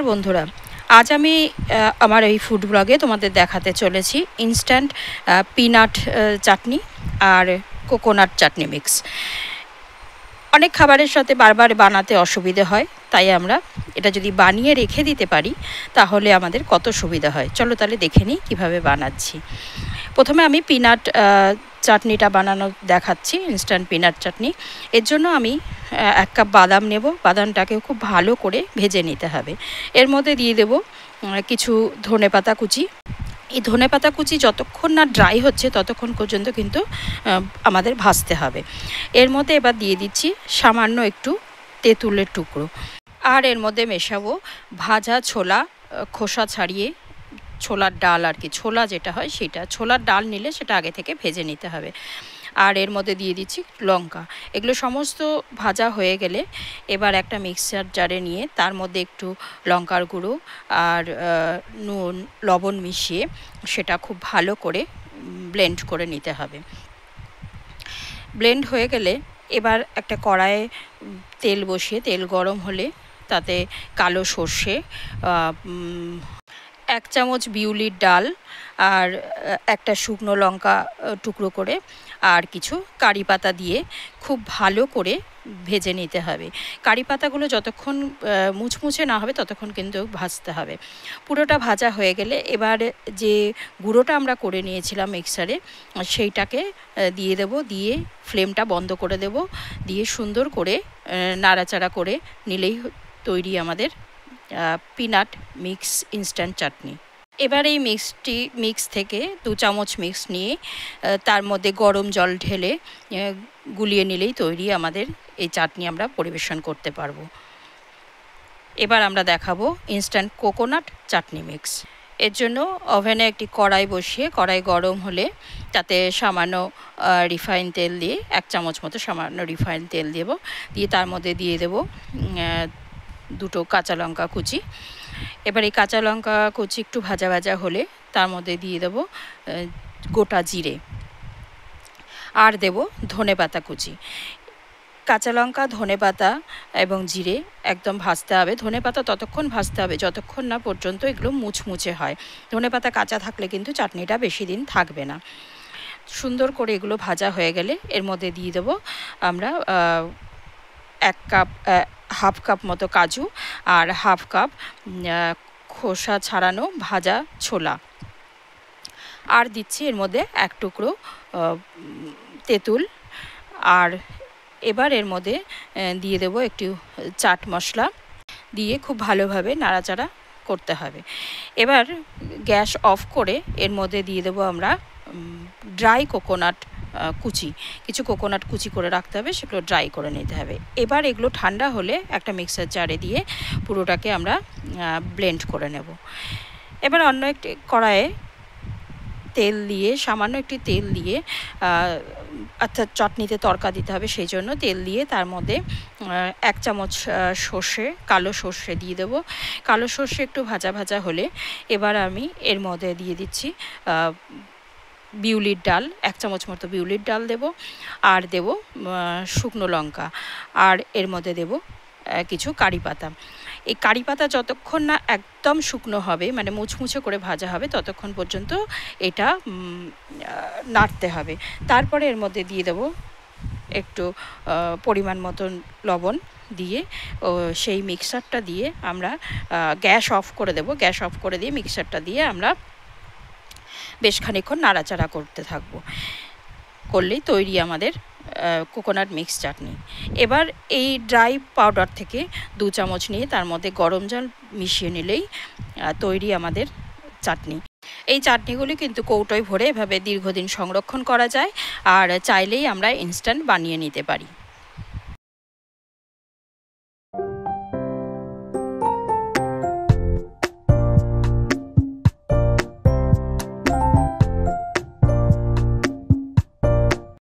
বন্ধুরা, আজ আমি আমার এই ফুড ব্লগে তোমাদের দেখাতে চলেছি ইনস্ট্যান্ট পিনাট চাটনি আর কোকোনাট চাটনি মিক্স। অনেক খাবারের সাথে বারবার বানাতে অসুবিধে হয়, তাই আমরা এটা যদি বানিয়ে রেখে দিতে পারি তাহলে আমাদের কত সুবিধা হয়। চলো তাহলে দেখে নিই কীভাবে বানাচ্ছি। প্রথমে আমি পিনাট চাটনিটা বানানো দেখাচ্ছি, ইনস্ট্যান্ট পিনাট চাটনি। এর জন্য আমি 1 কাপ বাদাম নেব। বাদামটাকেও খুব ভালো করে ভেজে নিতে হবে। এর মধ্যে দিয়ে দেব কিছু ধনেপাতা কুচি। এই ধনেপাতা কুচি যতক্ষণ না ড্রাই হচ্ছে ততক্ষণ পর্যন্ত কিন্তু আমাদের ভাজতে হবে। এর মধ্যে এবার দিয়ে দিচ্ছি সামান্য একটু তেঁতুলের টুকরো, আর এর মধ্যে মেশাবো ভাজা ছোলা, খোসা ছাড়িয়ে ছোলার ডাল আর কি, ছোলা যেটা হয় সেটা। ছোলার ডাল নিলে সেটা আগে থেকে ভেজে নিতে হবে। আর এর মধ্যে দিয়ে দিচ্ছি লঙ্কা। এগুলো সমস্ত ভাজা হয়ে গেলে এবার একটা মিক্সার জারে নিয়ে তার মধ্যে একটু লঙ্কার গুঁড়ো আর নুন লবণ মিশিয়ে সেটা খুব ভালো করে ব্লেন্ড করে নিতে হবে। ব্লেন্ড হয়ে গেলে এবার একটা কড়াইয়ে তেল বসিয়ে তেল গরম হলে তাতে কালো সর্ষে, 1 চামচ বিউলির ডাল আর একটা শুকনো লঙ্কা টুকরো করে আর কিছু কারি পাতা দিয়ে খুব ভালো করে ভেজে নিতে হবে। কারি পাতাগুলো যতক্ষণ মুচমুচে না হবে ততক্ষণ কিন্তু ভাজতে হবে। পুরোটা ভাজা হয়ে গেলে এবার যে গুঁড়োটা আমরা করে নিয়েছিলাম মিক্সারে সেইটাকে দিয়ে দেব, দিয়ে ফ্লেমটা বন্ধ করে দেব, দিয়ে সুন্দর করে নাড়াচাড়া করে নিলেই তৈরি আমাদের পিনাট মিক্স ইনস্ট্যান্ট চাটনি। এবার এই মিক্স থেকে 2 চামচ মিক্স নিয়ে তার মধ্যে গরম জল ঢেলে গুলিয়ে নিলেই তৈরি আমাদের এই চাটনি, আমরা পরিবেশন করতে পারবো। এবার আমরা দেখাবো ইনস্ট্যান্ট কোকোনাট চাটনি মিক্স। এর জন্য ওভেনে একটি কড়াই বসিয়ে কড়াই গরম হলে তাতে সামান্য রিফাইন তেল দিয়ে 1 চামচ মতো সামান্য রিফাইন তেল দেব, দিয়ে তার মধ্যে দিয়ে দেব 2টো কাঁচা লঙ্কা কুচি। এবার এই কাঁচা লঙ্কা কুচি একটু ভাজা ভাজা হলে তার মধ্যে দিয়ে দেব গোটা জিরে আর দেব ধনেপাতা কুচি। কাঁচা লঙ্কা, ধনেপাতা এবং জিরে একদম ভাজতে হবে। ধনেপাতা ততক্ষণ ভাজতে হবে যতক্ষণ না পর্যন্ত এগুলো মুচমুচে হয়। ধনেপাতা কাঁচা থাকলে কিন্তু চাটনিটা বেশি দিন থাকবে না। সুন্দর করে এগুলো ভাজা হয়ে গেলে এর মধ্যে দিয়ে দেব আমরা 1 কাপ মতো কাজু আর 1/2 কাপ খোসা ছাড়ানো ভাজা ছোলা, আর দিচ্ছি এর মধ্যে 1 টুকরো তেঁতুল। আর এবার এর মধ্যে দিয়ে দেব একটু চাট মশলা, দিয়ে খুব ভালোভাবে নাড়াচাড়া করতে হবে। এবার গ্যাস অফ করে এর মধ্যে দিয়ে দেব আমরা ড্রাই কোকোনাট কুচি। কিছু কোকোনাট কুচি করে রাখতে হবে, সেগুলো ড্রাই করে নিতে হবে। এবার এগুলো ঠান্ডা হলে একটা মিক্সার জারে দিয়ে পুরোটাকে আমরা ব্লেন্ড করে নেব। এবার অন্য একটি কড়াইয়ে তেল দিয়ে সামান্য একটি তেল দিয়ে, অর্থাৎ চাটনিতে তড়কা দিতে হবে সেই জন্য তেল দিয়ে তার মধ্যে 1 চামচ কালো সর্ষে দিয়ে দেব। কালো সর্ষে একটু ভাজা ভাজা হলে এবার আমি এর মধ্যে দিয়ে দিচ্ছি বিউলির ডাল, 1 চামচ মতো বিউলির ডাল দেব, আর দেব শুকনো লঙ্কা, আর এর মধ্যে দেব কিছু কারি পাতা। এই কারি পাতা যতক্ষণ না একদম শুকনো হবে, মানে মুচমুচে করে ভাজা হবে, ততক্ষণ পর্যন্ত এটা নাড়তে হবে। তারপরে এর মধ্যে দিয়ে দেব একটু পরিমাণ মতন লবণ, দিয়ে সেই মিক্সারটা দিয়ে আমরা গ্যাস অফ করে দেব। গ্যাস অফ করে দিয়ে মিক্সারটা দিয়ে আমরা বেশ খানিকক্ষণ নাড়াচাড়া করতে থাকবো। করলেই তৈরি আমাদের কোকোনাট মিক্স চাটনি। এবার এই ড্রাই পাউডার থেকে 2 চামচ নিয়ে তার মধ্যে গরম জল মিশিয়ে নিলেই তৈরি আমাদের চাটনি। এই চাটনিগুলি কিন্তু কৌটোয় ভরে এভাবে দীর্ঘদিন সংরক্ষণ করা যায়, আর চাইলেই আমরা ইনস্ট্যান্ট বানিয়ে নিতে পারি।